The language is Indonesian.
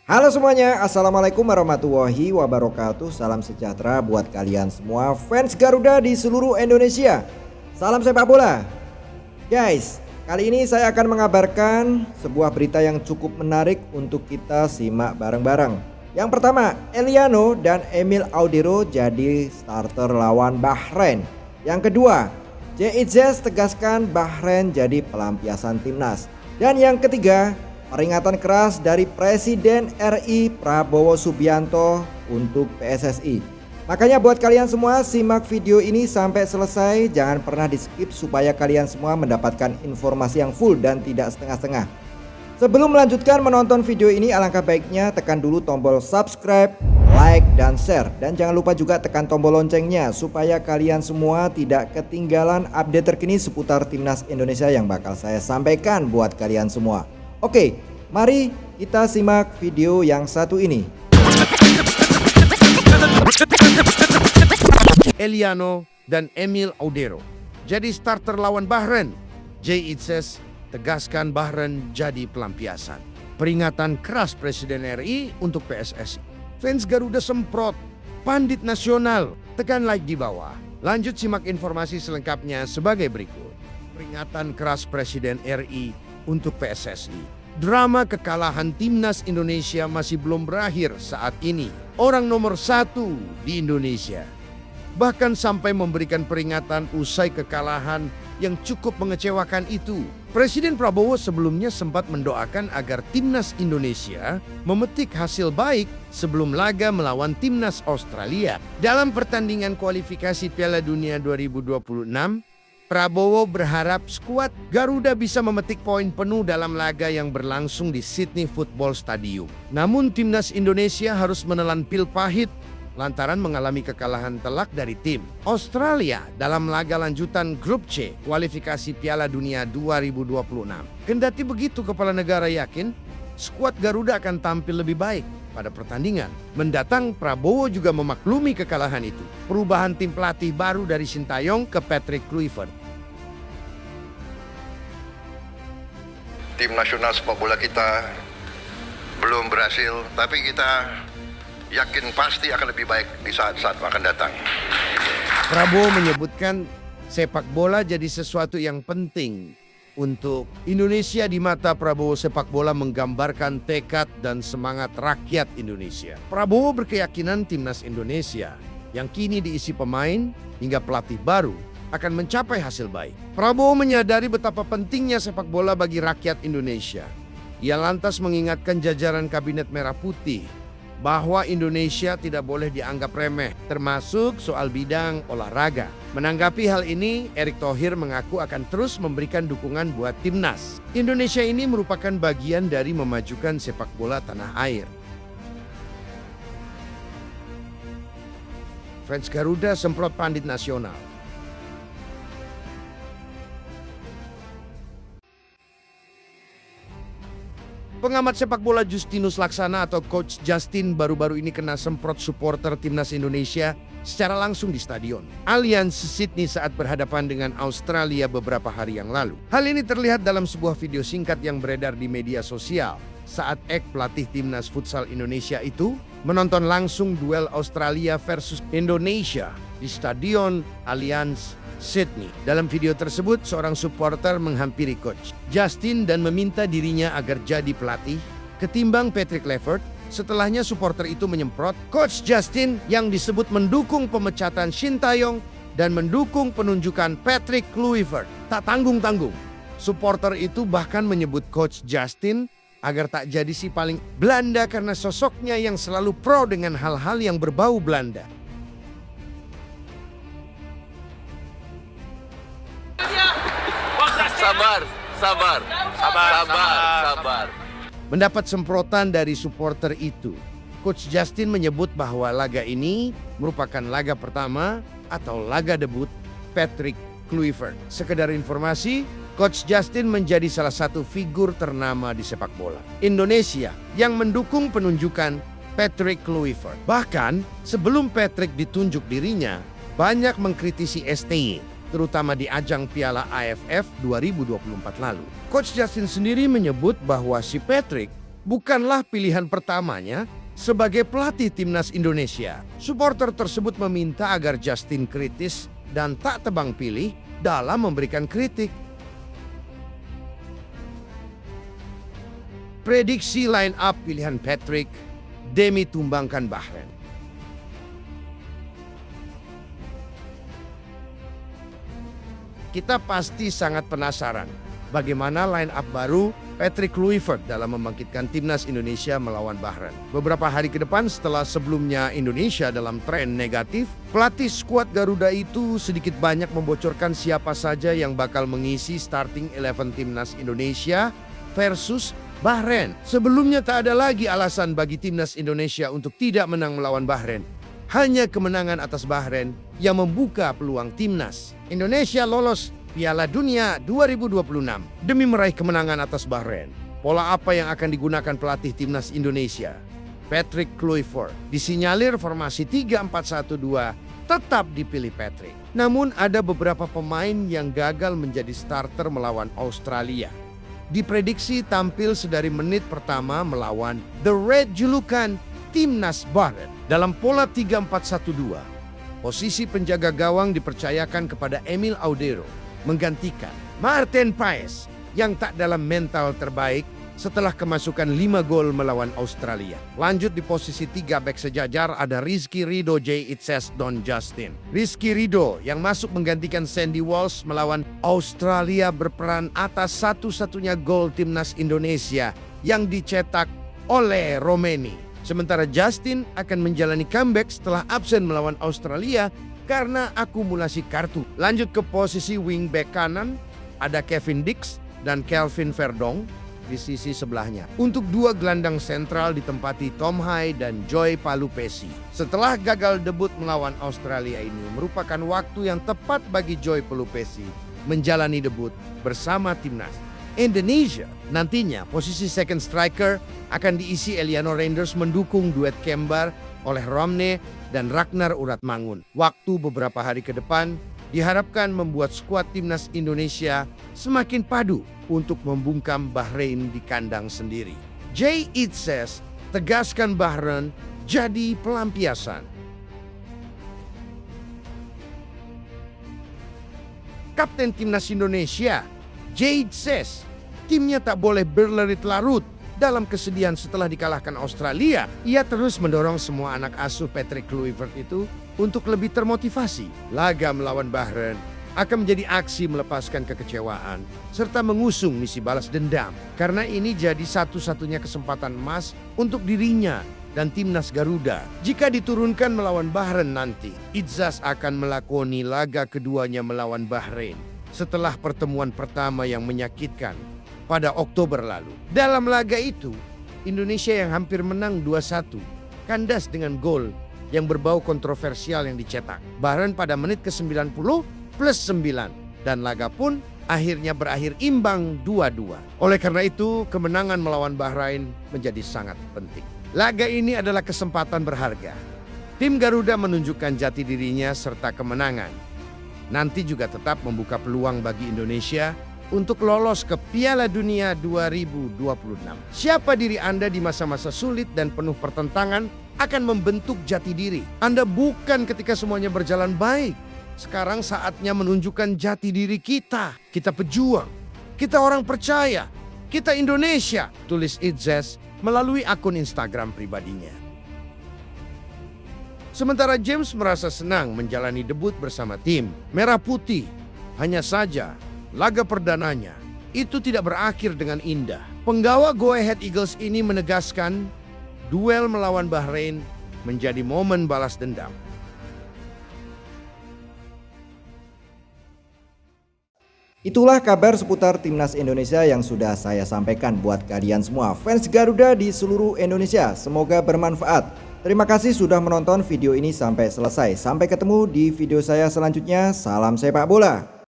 Halo semuanya, Assalamualaikum warahmatullahi wabarakatuh. Salam sejahtera buat kalian semua fans Garuda di seluruh Indonesia. Salam sepak bola. Guys, kali ini saya akan mengabarkan sebuah berita yang cukup menarik untuk kita simak bareng-bareng. Yang pertama, Eliano dan Emil Audero jadi starter lawan Bahrain. Yang kedua, JIZ tegaskan Bahrain jadi pelampiasan timnas. Dan yang ketiga, peringatan keras dari Presiden RI Prabowo Subianto untuk PSSI. Makanya buat kalian semua simak video ini sampai selesai, jangan pernah di skip supaya kalian semua mendapatkan informasi yang full dan tidak setengah-setengah. Sebelum melanjutkan menonton video ini, alangkah baiknya tekan dulu tombol subscribe, like, dan share. Dan jangan lupa juga tekan tombol loncengnya supaya kalian semua tidak ketinggalan update terkini seputar timnas Indonesia yang bakal saya sampaikan buat kalian semua. Oke, mari kita simak video yang satu ini. Eliano dan Emil Audero jadi starter lawan Bahrain. JIZ tegaskan Bahrain jadi pelampiasan. Peringatan keras Presiden RI untuk PSSI. Fans Garuda semprot, pandit nasional, tekan like di bawah. Lanjut simak informasi selengkapnya sebagai berikut. Peringatan keras Presiden RI untuk PSSI. Drama kekalahan timnas Indonesia masih belum berakhir saat ini. Orang nomor 1 di Indonesia bahkan sampai memberikan peringatan usai kekalahan yang cukup mengecewakan itu. Presiden Prabowo sebelumnya sempat mendoakan agar timnas Indonesia memetik hasil baik sebelum laga melawan timnas Australia. Dalam pertandingan kualifikasi Piala Dunia 2026, Prabowo berharap skuad Garuda bisa memetik poin penuh dalam laga yang berlangsung di Sydney Football Stadium. Namun timnas Indonesia harus menelan pil pahit lantaran mengalami kekalahan telak dari tim Australia dalam laga lanjutan Grup C kualifikasi Piala Dunia 2026. Kendati begitu, kepala negara yakin skuad Garuda akan tampil lebih baik pada pertandingan mendatang. Prabowo juga memaklumi kekalahan itu. Perubahan tim pelatih baru dari Sintayong ke Patrick Kluivert. Tim nasional sepak bola kita belum berhasil, tapi kita yakin pasti akan lebih baik di saat-saat akan datang. Prabowo menyebutkan sepak bola jadi sesuatu yang penting untuk Indonesia. Di mata Prabowo, sepak bola menggambarkan tekad dan semangat rakyat Indonesia. Prabowo berkeyakinan timnas Indonesia yang kini diisi pemain hingga pelatih baru akan mencapai hasil baik. Prabowo menyadari betapa pentingnya sepak bola bagi rakyat Indonesia. Ia lantas mengingatkan jajaran Kabinet Merah Putih bahwa Indonesia tidak boleh dianggap remeh, termasuk soal bidang olahraga. Menanggapi hal ini, Erick Thohir mengaku akan terus memberikan dukungan buat timnas. Indonesia ini merupakan bagian dari memajukan sepak bola tanah air. Fans Garuda semprot pandit nasional. Pengamat sepak bola Justinus Laksana atau Coach Justin baru-baru ini kena semprot supporter timnas Indonesia secara langsung di stadion Allianz Sydney saat berhadapan dengan Australia beberapa hari yang lalu. Hal ini terlihat dalam sebuah video singkat yang beredar di media sosial saat pelatih timnas futsal Indonesia itu menonton langsung duel Australia versus Indonesia di stadion Allianz Sydney. Dalam video tersebut, seorang supporter menghampiri Coach Justin dan meminta dirinya agar jadi pelatih ketimbang Patrick Kluivert. Setelahnya supporter itu menyemprot Coach Justin yang disebut mendukung pemecatan Sintayong dan mendukung penunjukan Patrick Kluivert. Tak tanggung-tanggung, supporter itu bahkan menyebut Coach Justin agar tak jadi si paling Belanda karena sosoknya yang selalu pro dengan hal-hal yang berbau Belanda. Sabar. Mendapat semprotan dari supporter itu, Coach Justin menyebut bahwa laga ini merupakan laga pertama atau laga debut Patrick Kluivert. Sekedar informasi, Coach Justin menjadi salah satu figur ternama di sepak bola Indonesia yang mendukung penunjukan Patrick Kluivert. Bahkan sebelum Patrick ditunjuk dirinya, banyak mengkritisi STY terutama di ajang Piala AFF 2024 lalu. Coach Justin sendiri menyebut bahwa si Patrick bukanlah pilihan pertamanya sebagai pelatih timnas Indonesia. Supporter tersebut meminta agar Justin kritis dan tak tebang pilih dalam memberikan kritik. Prediksi line up pilihan Patrick demi tumbangkan Bahrain. Kita pasti sangat penasaran bagaimana line up baru Patrick Kluivert dalam membangkitkan timnas Indonesia melawan Bahrain. Beberapa hari ke depan setelah sebelumnya Indonesia dalam tren negatif, pelatih skuad Garuda itu sedikit banyak membocorkan siapa saja yang bakal mengisi starting 11 timnas Indonesia versus Bahrain. Sebelumnya tak ada lagi alasan bagi timnas Indonesia untuk tidak menang melawan Bahrain. Hanya kemenangan atas Bahrain yang membuka peluang timnas Indonesia lolos Piala Dunia 2026 demi meraih kemenangan atas Bahrain. Pola apa yang akan digunakan pelatih timnas Indonesia? Patrick Kluivert. Disinyalir formasi 3-4-1-2 tetap dipilih Patrick. Namun ada beberapa pemain yang gagal menjadi starter melawan Australia. Diprediksi tampil sedari menit pertama melawan The Red julukan timnas Bahrain. Dalam pola 3-4-1-2, posisi penjaga gawang dipercayakan kepada Emil Audero menggantikan Martin Paes yang tak dalam mental terbaik setelah kemasukan 5 gol melawan Australia. Lanjut di posisi 3 bek sejajar ada Rizky Ridho, J. Itzes, Don Justin. Rizky Ridho yang masuk menggantikan Sandy Walsh melawan Australia berperan atas satu-satunya gol timnas Indonesia yang dicetak oleh Romeni. Sementara Justin akan menjalani comeback setelah absen melawan Australia karena akumulasi kartu. Lanjut ke posisi wingback kanan, ada Kevin Dix dan Kelvin Verdong di sisi sebelahnya. Untuk dua gelandang sentral ditempati Tom Hai dan Joy Palupesi. Setelah gagal debut melawan Australia ini merupakan waktu yang tepat bagi Joy Palupesi menjalani debut bersama timnas Indonesia. Nantinya posisi second striker akan diisi Eliano Reinders mendukung duet Kembar oleh Romney dan Ragnar Uratmangun. Waktu beberapa hari ke depan diharapkan membuat skuad timnas Indonesia semakin padu untuk membungkam Bahrain di kandang sendiri. J. Itzes tegaskan Bahrain jadi pelampiasan. Kapten timnas Indonesia, J. Itzes, timnya tak boleh berlarut-larut dalam kesedihan setelah dikalahkan Australia. Ia terus mendorong semua anak asuh Patrick Kluivert itu untuk lebih termotivasi. Laga melawan Bahrain akan menjadi aksi melepaskan kekecewaan serta mengusung misi balas dendam. Karena ini jadi satu-satunya kesempatan emas untuk dirinya dan timnas Garuda. Jika diturunkan melawan Bahrain nanti, Itzes akan melakoni laga keduanya melawan Bahrain setelah pertemuan pertama yang menyakitkan pada Oktober lalu. Dalam laga itu, Indonesia yang hampir menang 2-1 kandas dengan gol yang berbau kontroversial yang dicetak Bahrain pada menit ke-90 plus 9 dan laga pun akhirnya berakhir imbang 2-2. Oleh karena itu, kemenangan melawan Bahrain menjadi sangat penting. Laga ini adalah kesempatan berharga. Tim Garuda menunjukkan jati dirinya serta kemenangan. Nanti juga tetap membuka peluang bagi Indonesia untuk lolos ke Piala Dunia 2026. Siapa diri Anda di masa-masa sulit dan penuh pertentangan akan membentuk jati diri. Anda bukan ketika semuanya berjalan baik. Sekarang saatnya menunjukkan jati diri kita. Kita pejuang, kita orang percaya, kita Indonesia, tulis Itzes melalui akun Instagram pribadinya. Sementara James merasa senang menjalani debut bersama tim Merah Putih. Hanya saja laga perdananya itu tidak berakhir dengan indah. Penggawa Go Ahead Eagles ini menegaskan duel melawan Bahrain menjadi momen balas dendam. Itulah kabar seputar timnas Indonesia yang sudah saya sampaikan buat kalian semua fans Garuda di seluruh Indonesia. Semoga bermanfaat. Terima kasih sudah menonton video ini sampai selesai. Sampai ketemu di video saya selanjutnya. Salam sepak bola.